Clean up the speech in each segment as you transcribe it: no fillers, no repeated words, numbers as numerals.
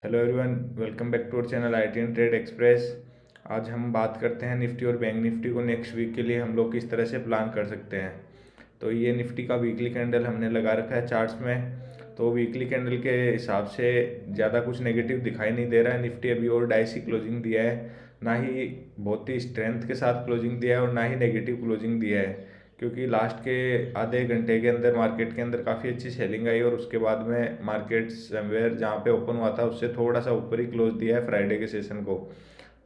Hello everyone, welcome back to our channel I T and Trade Express. आज हम बात करते हैं निफ्टी और बैंक निफ्टी को नेक्स्ट वीक के लिए हम लोग किस तरह से प्लान कर सकते हैं। तो ये निफ्टी का वीकली कैंडल हमने लगा रखा है चार्ट्स में। तो वीकली कैंडल के हिसाब से ज़्यादा कुछ नेगेटिव दिखाई नहीं दे रहा है। निफ्टी अभी और डाइसी क्लोजिंग दिया है, ना ही बहुत ही स्ट्रेंथ के साथ क्लोजिंग दिया है और ना ही नेगेटिव क्लोजिंग दिया है। क्योंकि लास्ट के आधे घंटे के अंदर मार्केट के अंदर काफ़ी अच्छी सेलिंग आई और उसके बाद में मार्केट समवेयर जहाँ पे ओपन हुआ था उससे थोड़ा सा ऊपर ही क्लोज दिया है फ्राइडे के सेशन को।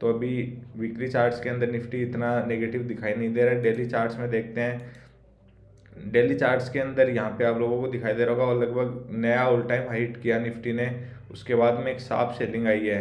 तो अभी वीकली चार्ट्स के अंदर निफ्टी इतना नेगेटिव दिखाई नहीं दे रहा है। डेली चार्ट्स में देखते हैं। डेली चार्ट्स के अंदर यहाँ पे आप लोगों को दिखाई दे रहा होगा और लगभग नया ऑल टाइम हाई हिट किया निफ्टी ने। उसके बाद में एक साफ सेलिंग आई है।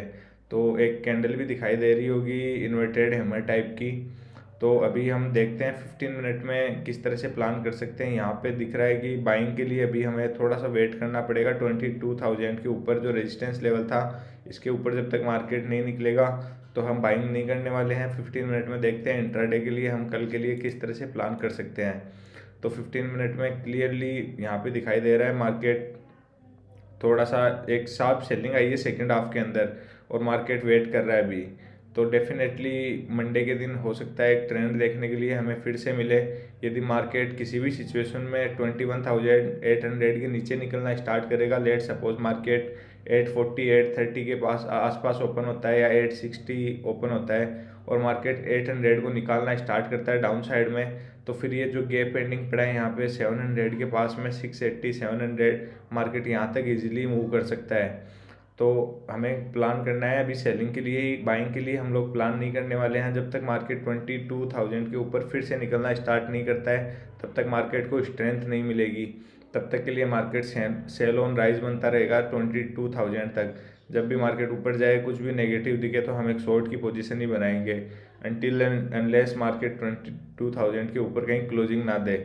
तो एक कैंडल भी दिखाई दे रही होगी इन्वर्टेड हैमर टाइप की। तो अभी हम देखते हैं 15 मिनट में किस तरह से प्लान कर सकते हैं। यहाँ पे दिख रहा है कि बाइंग के लिए अभी हमें थोड़ा सा वेट करना पड़ेगा। 22,000 के ऊपर जो रेजिस्टेंस लेवल था, इसके ऊपर जब तक मार्केट नहीं निकलेगा तो हम बाइंग नहीं करने वाले हैं। 15 मिनट में देखते हैं इंट्राडे के लिए हम कल के लिए किस तरह से प्लान कर सकते हैं। तो 15 मिनट में क्लियरली यहाँ पे दिखाई दे रहा है मार्केट थोड़ा सा एक शार्प सेलिंग आई है सेकेंड हाफ के अंदर और मार्केट वेट कर रहा है अभी। तो डेफिनेटली मंडे के दिन हो सकता है एक ट्रेंड देखने के लिए हमें फिर से मिले। यदि मार्केट किसी भी सिचुएशन में 21,800 के नीचे निकलना स्टार्ट करेगा, लेट सपोज मार्केट 840 830 के पास आसपास ओपन होता है या 860 ओपन होता है और मार्केट 800 को निकालना स्टार्ट करता है डाउन साइड में, तो फिर ये जो गैप पेंडिंग पड़ा है यहाँ पे 700 के पास में 680 700 मार्केट यहाँ तक इजीली मूव कर सकता है। तो हमें प्लान करना है अभी सेलिंग के लिए ही, बाइंग के लिए हम लोग प्लान नहीं करने वाले हैं। जब तक मार्केट 22,000 के ऊपर फिर से निकलना स्टार्ट नहीं करता है तब तक मार्केट को स्ट्रेंथ नहीं मिलेगी। तब तक के लिए मार्केट सेल ऑन राइज बनता रहेगा 22,000 तक। जब भी मार्केट ऊपर जाए कुछ भी नेगेटिव दिखे तो हम एक शॉर्ट की पोजीशन ही बनाएंगे अनटिल अनलेस मार्केट 22,000 के ऊपर कहीं क्लोजिंग ना दे।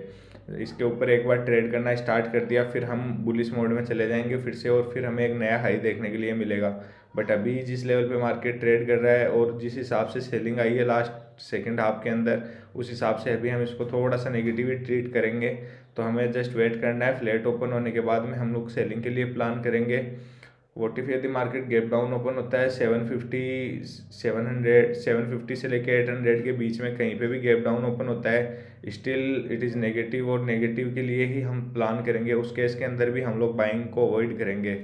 इसके ऊपर एक बार ट्रेड करना स्टार्ट कर दिया फिर हम बुलिश मोड में चले जाएंगे फिर से और फिर हमें एक नया हाई देखने के लिए मिलेगा। बट अभी जिस लेवल पे मार्केट ट्रेड कर रहा है और जिस हिसाब से सेलिंग आई है लास्ट सेकेंड हाफ के अंदर, उस हिसाब से अभी हम इसको थोड़ा सा नेगेटिव ट्रीट करेंगे। तो हमें जस्ट वेट करना है, फ्लैट ओपन होने के बाद में हम लोग सेलिंग के लिए प्लान करेंगे। वोट इफ यदि मार्केट गैप डाउन ओपन होता है 750 से लेके 800 के बीच में कहीं पे भी गैप डाउन ओपन होता है, स्टिल इट इज़ नेगेटिव और नेगेटिव के लिए ही हम प्लान करेंगे। उस केस के अंदर भी हम लोग बाइंग को अवॉइड करेंगे।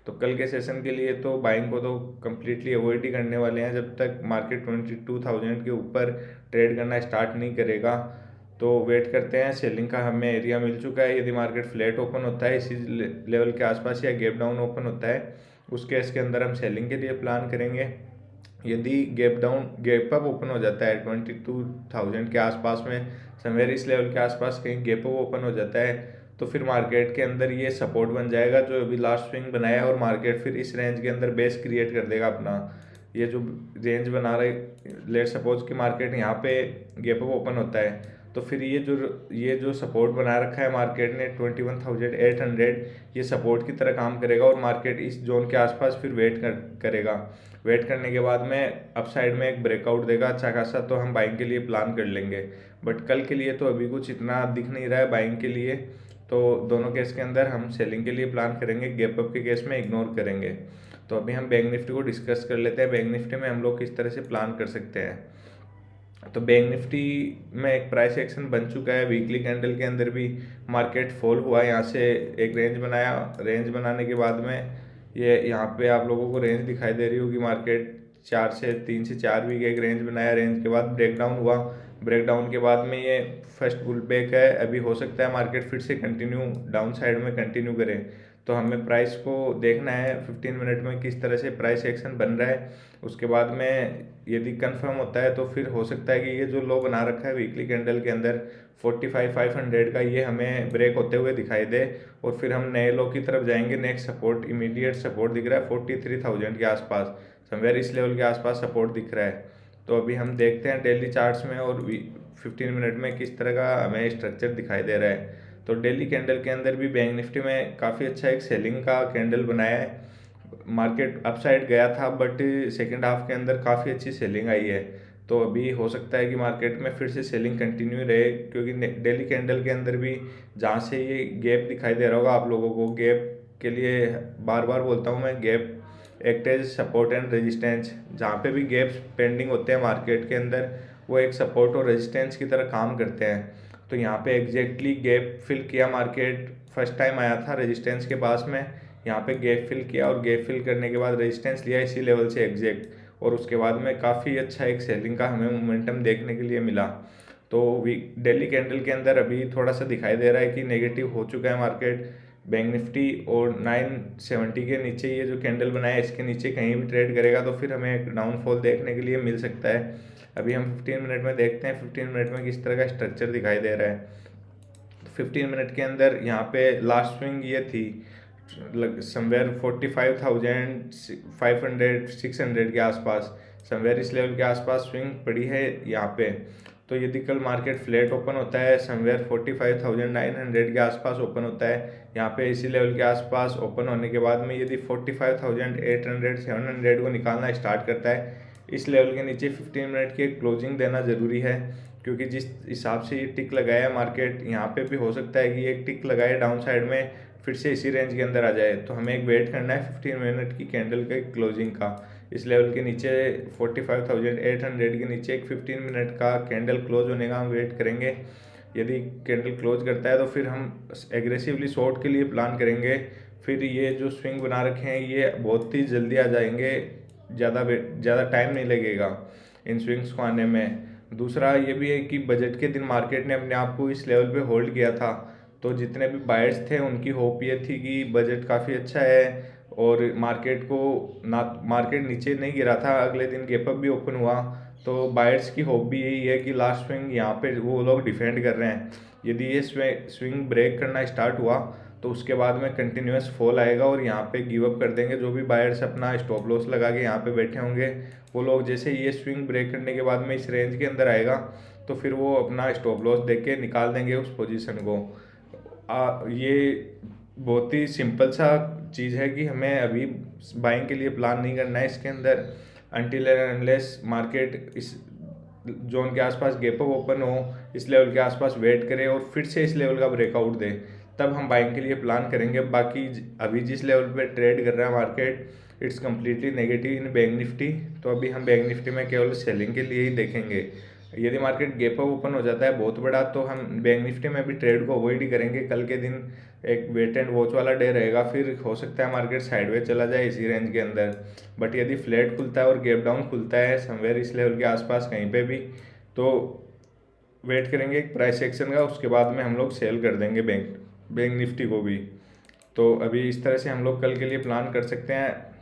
तो कल के सेशन के लिए तो बाइंग को तो कम्प्लीटली अवॉइड ही करने वाले हैं जब तक मार्केट 22,000 के ऊपर ट्रेड करना स्टार्ट नहीं करेगा। तो वेट करते हैं, सेलिंग का हमें एरिया मिल चुका है। यदि मार्केट फ्लैट ओपन होता है इसी लेवल के आसपास या गैप डाउन ओपन होता है, उस केस के अंदर हम सेलिंग के लिए प्लान करेंगे। यदि गैप अप ओपन हो जाता है 22,000 के आसपास में, समवेयर इस लेवल के आसपास कहीं गैप अप ओपन हो जाता है, तो फिर मार्केट के अंदर ये सपोर्ट बन जाएगा जो अभी लास्ट स्विंग बनाया है और मार्केट फिर इस रेंज के अंदर बेस क्रिएट कर देगा अपना। ये जो रेंज बना रहे, लेट सपोज कि मार्केट यहाँ पे गैप अप ओपन होता है, तो फिर ये जो सपोर्ट बना रखा है मार्केट ने 21,800, ये सपोर्ट की तरह काम करेगा और मार्केट इस जोन के आसपास फिर करेगा। वेट करने के बाद में अपसाइड में एक ब्रेकआउट देगा अच्छा खासा, तो हम बाइंग के लिए प्लान कर लेंगे। बट कल के लिए तो अभी कुछ इतना दिख नहीं रहा है बाइंग के लिए। तो दोनों केस के अंदर हम सेलिंग के लिए प्लान करेंगे, गैप अप के केस में इग्नोर करेंगे। तो अभी हम बैंक निफ्टी को डिस्कस कर लेते हैं। बैंक निफ्टी में हम लोग किस तरह से प्लान कर सकते हैं। तो बैंक निफ्टी में एक प्राइस एक्शन बन चुका है। वीकली कैंडल के अंदर भी मार्केट फॉल हुआ, यहाँ से एक रेंज बनाया। रेंज बनाने के बाद में ये यहाँ पे आप लोगों को रेंज दिखाई दे रही होगी। मार्केट 3 से 4 वीक एक रेंज बनाया, रेंज के बाद ब्रेकडाउन हुआ। ब्रेकडाउन के बाद में ये फर्स्ट बुल बैक है। अभी हो सकता है मार्केट फिर से कंटिन्यू डाउन साइड में कंटिन्यू करे। तो हमें प्राइस को देखना है 15 मिनट में किस तरह से प्राइस एक्शन बन रहा है। उसके बाद में यदि कंफर्म होता है तो फिर हो सकता है कि ये जो लो बना रखा है वीकली कैंडल के अंदर 45,500 का, ये हमें ब्रेक होते हुए दिखाई दे और फिर हम नए लो की तरफ जाएंगे। नेक्स्ट सपोर्ट, इमीडिएट सपोर्ट दिख रहा है 43,000 के आसपास, समवेयर इस लेवल के आसपास सपोर्ट दिख रहा है। तो अभी हम देखते हैं डेली चार्ट्स में और 15 मिनट में किस तरह का हमें स्ट्रक्चर दिखाई दे रहा है। तो डेली कैंडल के अंदर भी बैंक निफ्टी में काफ़ी अच्छा एक सेलिंग का कैंडल बनाया है। मार्केट अपसाइड गया था बट सेकेंड हाफ के अंदर काफ़ी अच्छी सेलिंग आई है। तो अभी हो सकता है कि मार्केट में फिर से सेलिंग कंटिन्यू रहे, क्योंकि डेली कैंडल के अंदर भी जहाँ से ये गैप दिखाई दे रहा होगा आप लोगों को, गैप के लिए बार बार बोलता हूँ मैं, gap act as support and resistance. जहाँ पे भी गैप्स पेंडिंग होते हैं मार्केट के अंदर, वो एक सपोर्ट और रेजिस्टेंस की तरह काम करते हैं। तो यहाँ पे एग्जैक्टली गैप फिल किया मार्केट, फर्स्ट टाइम आया था रेजिस्टेंस के पास में, यहाँ पे गैप फिल किया और गैप फिल करने के बाद रेजिस्टेंस लिया इसी लेवल से एग्जैक्ट, और उसके बाद में काफ़ी अच्छा एक सेलिंग का हमें मोमेंटम देखने के लिए मिला। तो डेली कैंडल के अंदर अभी थोड़ा सा दिखाई दे रहा है कि नेगेटिव हो चुका है मार्केट। बैंक निफ्टी और 970 के नीचे ये जो कैंडल बनाया है, इसके नीचे कहीं भी ट्रेड करेगा तो फिर हमें एक डाउनफॉल देखने के लिए मिल सकता है। अभी हम 15 मिनट में देखते हैं 15 मिनट में किस तरह का स्ट्रक्चर दिखाई दे रहा है। 15 मिनट के अंदर यहाँ पे लास्ट स्विंग ये थी समवेयर 45,500 600 के आसपास, समवेयर इस लेवल के आसपास स्विंग पड़ी है यहाँ पे। तो यदि कल मार्केट फ्लैट ओपन होता है समवेयर 45,900 के आसपास ओपन होता है, यहाँ पे इसी लेवल के आसपास ओपन होने के बाद में यदि 45,800 700 को निकालना स्टार्ट करता है, इस लेवल के नीचे 15 मिनट की क्लोजिंग देना ज़रूरी है। क्योंकि जिस हिसाब से ये टिक लगाया है मार्केट, यहाँ पे भी हो सकता है कि एक टिक लगाए डाउन साइड में, फिर से इसी रेंज के अंदर आ जाए। तो हमें एक वेट करना है 15 मिनट की कैंडल के क्लोजिंग का। इस लेवल के नीचे 45,800 के नीचे एक 15 मिनट का कैंडल क्लोज होने का हम वेट करेंगे। यदि कैंडल क्लोज करता है तो फिर हम एग्रेसिवली शॉर्ट के लिए प्लान करेंगे। फिर ये जो स्विंग बना रखे हैं ये बहुत ही जल्दी आ जाएंगे, ज़्यादा टाइम नहीं लगेगा इन स्विंग्स को आने में। दूसरा ये भी है कि बजट के दिन मार्केट ने अपने आप को इस लेवल पे होल्ड किया था, तो जितने भी बायर्स थे उनकी होप ये थी कि बजट काफ़ी अच्छा है और मार्केट नीचे नहीं गिरा था, अगले दिन गैप अप भी ओपन हुआ। तो बायर्स की होप भी यही है कि लास्ट स्विंग यहाँ पे वो लोग डिफेंड कर रहे हैं। यदि ये स्विंग ब्रेक करना स्टार्ट हुआ तो उसके बाद में कंटिन्यूस फॉल आएगा और यहाँ पे गिव अप कर देंगे। जो भी बायर्स अपना स्टॉप लॉस लगा के यहाँ पे बैठे होंगे, वो लोग जैसे ये स्विंग ब्रेक करने के बाद में इस रेंज के अंदर आएगा तो फिर वो अपना स्टॉप लॉस देख के निकाल देंगे उस पोजीशन को। ये बहुत ही सिंपल सा चीज़ है कि हमें अभी बाइंग के लिए प्लान नहीं करना है इसके अंदर, अनटिल एंड अनलेस मार्केट इस जोन के आसपास गैप अप ओपन हो, इस लेवल के आसपास वेट करे और फिर से इस लेवल का ब्रेकआउट दे, तब हम बाइंग के लिए प्लान करेंगे। बाकी अभी जिस लेवल पे ट्रेड कर रहा है market, it's completely negative in bank Nifty. तो अभी हम बैंक निफ्टी में केवल सेलिंग के लिए ही देखेंगे। यदि मार्केट गैप अप ओपन हो जाता है बहुत बड़ा, तो हम बैंक निफ्टी में भी ट्रेड को अवॉइड ही करेंगे। कल के दिन एक वेट एंड वॉच वाला डे रहेगा, फिर हो सकता है मार्केट साइडवेज चला जाए इसी रेंज के अंदर। बट यदि फ्लैट खुलता है और गैप डाउन खुलता है समवेयर इस लेवल के आसपास कहीं पे भी, तो वेट करेंगे एक प्राइस एक्शन का, उसके बाद में हम लोग सेल कर देंगे बैंक निफ्टी को भी। तो अभी इस तरह से हम लोग कल के लिए प्लान कर सकते हैं।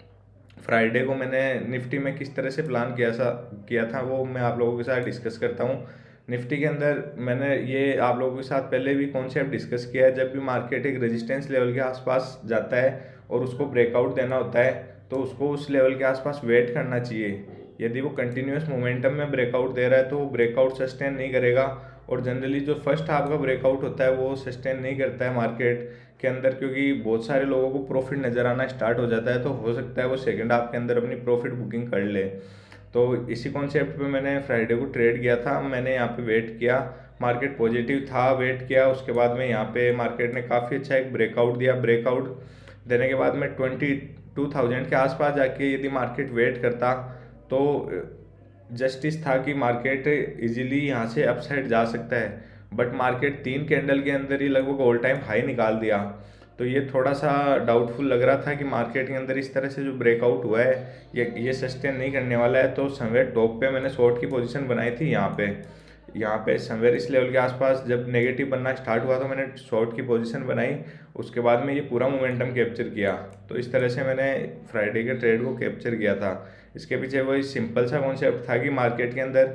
फ्राइडे को मैंने निफ्टी में किस तरह से प्लान किया था वो मैं आप लोगों के साथ डिस्कस करता हूँ। निफ्टी के अंदर मैंने ये आप लोगों के साथ पहले भी कॉन्सेप्ट डिस्कस किया है, जब भी मार्केट एक रेजिस्टेंस लेवल के आसपास जाता है और उसको ब्रेकआउट देना होता है तो उसको उस लेवल के आसपास वेट करना चाहिए। यदि वो कंटिन्यूस मोमेंटम में ब्रेकआउट दे रहा है तो वो ब्रेकआउट सस्टेन नहीं करेगा, और जनरली जो फर्स्ट हाफ का ब्रेकआउट होता है वो सस्टेन नहीं करता है मार्केट के अंदर, क्योंकि बहुत सारे लोगों को प्रॉफिट नज़र आना स्टार्ट हो जाता है। तो हो सकता है वो सेकंड हाफ के अंदर अपनी प्रॉफिट बुकिंग कर ले। तो इसी कॉन्सेप्ट पे मैंने फ्राइडे को ट्रेड किया था। मैंने यहाँ पे वेट किया, मार्केट पॉजिटिव था, वेट किया, उसके बाद में यहाँ पे मार्केट ने काफ़ी अच्छा एक ब्रेकआउट दिया। ब्रेकआउट देने के बाद में 22,000 के आसपास जाके यदि मार्केट वेट करता तो जस्टिस था कि मार्केट इजीली यहाँ से अपसाइड जा सकता है। बट मार्केट 3 कैंडल के अंदर ही लगभग ऑल टाइम हाई निकाल दिया। तो ये थोड़ा सा डाउटफुल लग रहा था कि मार्केट के अंदर इस तरह से जो ब्रेकआउट हुआ है ये सस्टेन नहीं करने वाला है। तो समवेयर टॉप पे मैंने शॉर्ट की पोजीशन बनाई थी यहाँ पे समवेयर इस लेवल के आसपास जब नेगेटिव बनना स्टार्ट हुआ तो मैंने शॉर्ट की पोजीशन बनाई। उसके बाद में ये पूरा मोमेंटम कैप्चर किया। तो इस तरह से मैंने फ्राइडे के ट्रेड को कैप्चर किया था। इसके पीछे वही सिंपल सा कॉन्सेप्ट था कि मार्केट के अंदर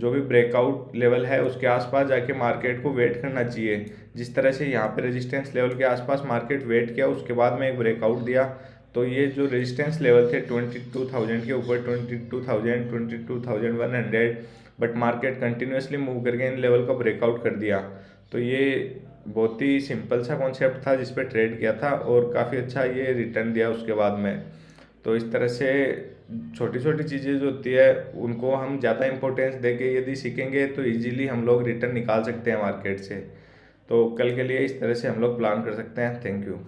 जो भी ब्रेकआउट लेवल है उसके आसपास जाके मार्केट को वेट करना चाहिए। जिस तरह से यहाँ पे रेजिस्टेंस लेवल के आसपास मार्केट वेट किया, उसके बाद में एक ब्रेकआउट दिया। तो ये जो रेजिस्टेंस लेवल थे 22,000 के ऊपर, 22,000 22,100, बट मार्केट कंटिन्यूसली मूव करके इन लेवल का ब्रेकआउट कर दिया। तो ये बहुत ही सिंपल सा कॉन्सेप्ट था जिस पे ट्रेड किया था और काफ़ी अच्छा ये रिटर्न दिया उसके बाद में। तो इस तरह से छोटी छोटी चीज़ें जो होती है उनको हम ज़्यादा इंपॉर्टेंस देके यदि सीखेंगे तो इजीली हम लोग रिटर्न निकाल सकते हैं मार्केट से। तो कल के लिए इस तरह से हम लोग प्लान कर सकते हैं। Thank you.